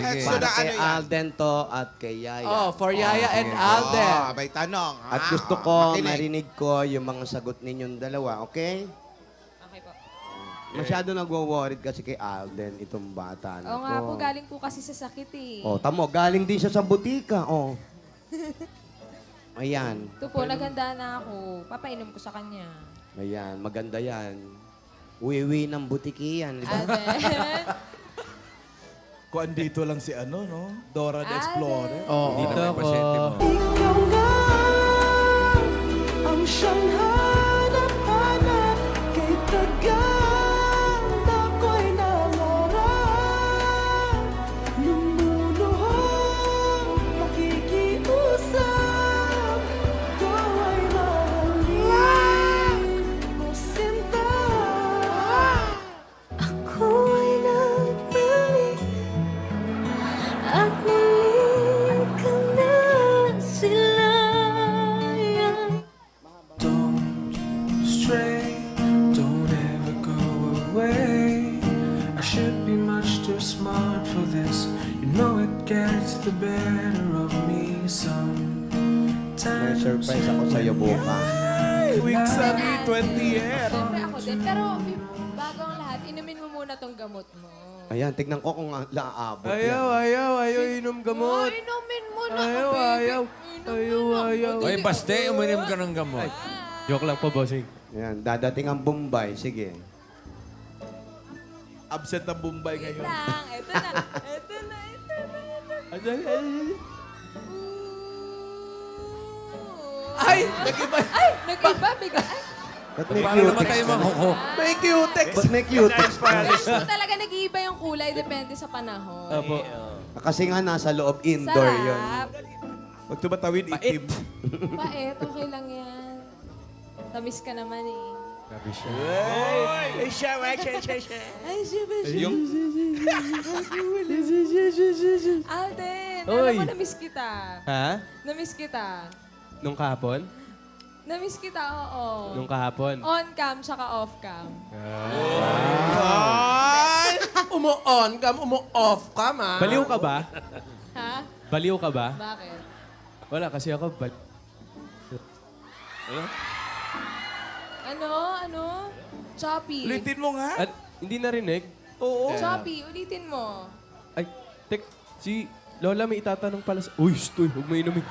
Sige. So, Para na kay ano yan? Alden to at kay Yaya. Oh, for Yaya and Alden. Oh, may tanong. At gusto ko makinig. marinig ko yung mga sagot ninyong dalawa, okay? Okay po. Masyado nagwo-worried kasi kay Alden itong bata na Oo nga to. po, galing po kasi sa sakit eh. Oh, tamo, galing din siya sa butika. Oh. Ayan. Ito po, naghanda na ako. Papainom ko sa kanya. Ayan, maganda yan. Uwi-uwi ng butiki yan. di ba? Alden. Kung andito lang si ano, no? Dora the Explorer. Oo. Dito ako. Ikaw nga ang siyang hanap-hanap kay tagang ako'y nangarap. Lumuluhang makikiusap, ikaw ay mahalin mo sinta. Ako'y nagmali at muling ka na silayan. Don't stray, don't ever go away. I should be much too smart for this. You know it gets the better of me May sometimes. surprise ako sa'yo bukas. Week Sunny, 20th. Siyempre ako din. Pero bago ang lahat, inumin mo muna tong gamot mo. Ayan, tignan ko kung laabot Ayaw inom gamot. Inumin mo na, Ayaw, baby. ayaw. Inumin mo na. Ayaw. Oy, baste, uminom ka ng gamot. Joke lang po, bossing. Ayan, dadating ang Bombay. Sige. Absent ng Bombay Wait ngayon. lang. Ito na. Ito na. Ito na. Ay! Nag-iba. Ay! Nag-iba. Bigla. Ay! Ba't may Paano naman cutex? tayo manghuko? May cutex. Ba't may cutex? Ito talaga nag-iiba yung kulay. Depende sa panahon. Apo. Kasi nga nasa loob, indoor yun. Sarap. Pag tumatawid, itim. Pait. Okay lang yan. Tamis ka naman eh. Grabe siya. Ay, siya ba siya? Yung Alden, Oy. alam mo, namiss kita. Ha? Namiss kita. Nung kahapon? Namiss kita, oo. Nung kahapon? On-cam, saka off-cam. Umu-on cam, umu-off cam, ha? Baliw ka ba? Ha? Baliw ka ba? Bakit? Wala, kasi ako Ano? Choppy. Ulitin mo nga. At hindi narinig? Oo. Choppy, ulitin mo. Ay, si Lola may itatanong pala sa... Uy, stoy, huwag mo inumin.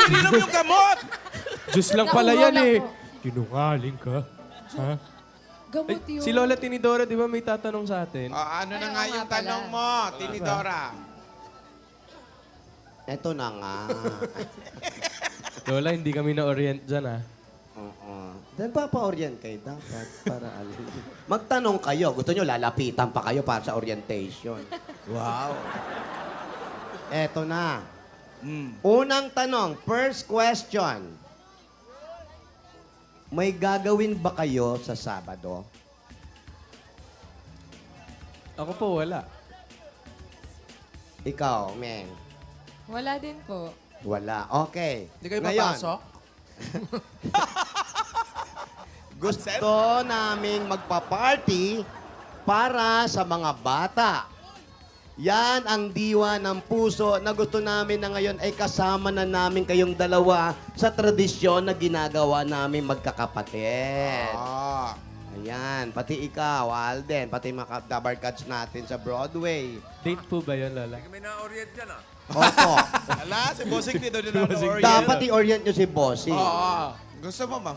Ininom yung gamot! Diyos lang pala yan Nakuha eh. ko. Kinungaling ka. Ha? Gamot Ay, yun. si Lola Tinidora, di ba may tatanong sa atin? ano na Ay, nga oo yung nga pala. tanong mo, Tinidora? Eto na nga. Lola, hindi kami na-orient dyan, ha? Oo. Dahil papa-orient kayo dapat para alam. Magtanong kayo. Gusto nyo, lalapitan pa kayo para sa orientation. Wow. Eto na. Unang tanong, first question. May gagawin ba kayo sa Sabado? Ako po, wala. Ikaw, Meng. Wala din po. Wala. Okay. Hindi kayo Ngayon, papasok? gusto naming magpa-party para sa mga bata. Yan ang diwa ng puso na gusto namin na ngayon ay kasama na namin kayong dalawa sa tradisyon na ginagawa namin magkakapatid. Oh. Ayan, pati ikaw, Alden, pati mga dabarkats natin sa Broadway. Date po ba yun, Lola? Kami na-orient dyan, ah. Opo. Ala, si Bossing dito din ako. Dapat i-orient nyo si Bossy. Gusto mo, ma'am?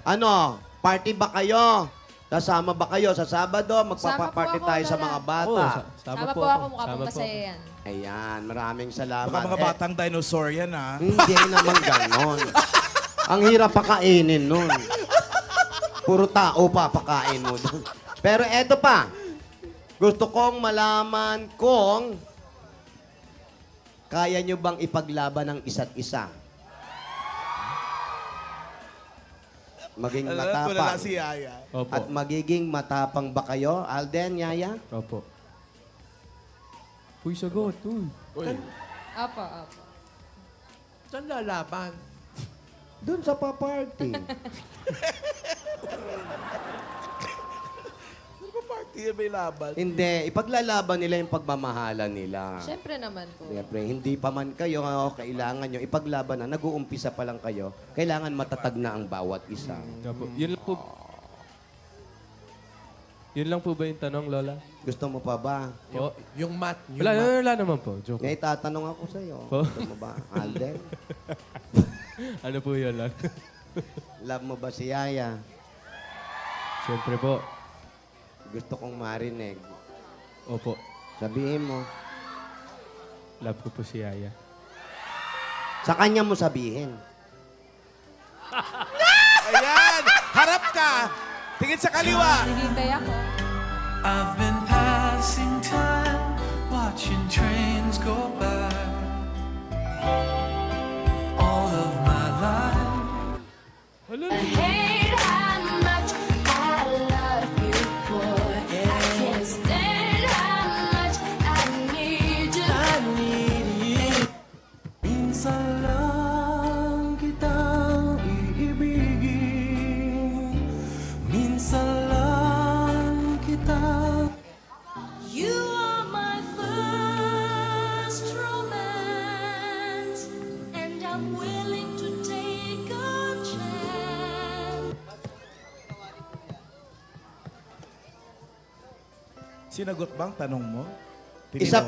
Ano, party ba kayo? Sasama ba kayo sa Sabado? Magpapaparty Sama po ako, tayo sa Lola. mga Oo, bata. Sama po ako, mukha Sama pong po masaya ako. yan. Ayan, maraming salamat. Baka mga batang dinosaur yan, ha? Hindi naman ganon. Ang hirap pakainin nun. Puro tao pa pakain mo dun. Pero eto pa. Gusto kong malaman kung kaya nyo bang ipaglaban ng isa't isa? Maging Tulala matapang. si Yaya. Opo. At magiging matapang ba kayo, Alden, Yaya? Opo. Uy, sagot. Uy. Apo, apo. Saan lalaban? Doon sa pa-party. Hindi may laban. Hindi, ipaglalaban nila yung pagmamahalan nila. Siyempre naman po. Siyempre, hindi pa man kayo, kailangan nyo ipaglaban na, nag-uumpisa pa lang kayo, kailangan matatag na ang bawat isa. Nga po. Yun lang po. Yun lang po ba yung tanong, Lola? Gusto mo pa ba? Po? Yung mat. Yung Wala, mat. wala naman po. Joke. Ngayon tatanong ako sa'yo. Po? Gusto mo ba, Alden? Ano po yun lang? Love mo ba si Yaya? Siyempre po. Gusto kong marinig. Opo. Sabihin mo. Love ko po si Yaya. Sa kanya mo sabihin. Ayan! Harap ka! Tingin sa kaliwa! Naghihintay ako. I've been passing time, watching trains go by. All of my life. hate how much I love you, boy. I can't stand how much I need you. Minsan lang kitang iibigin. Minsan lang kitang You are my first romance, and I'm willing to take a chance. Sinagot bang tanong mo? Isa pa.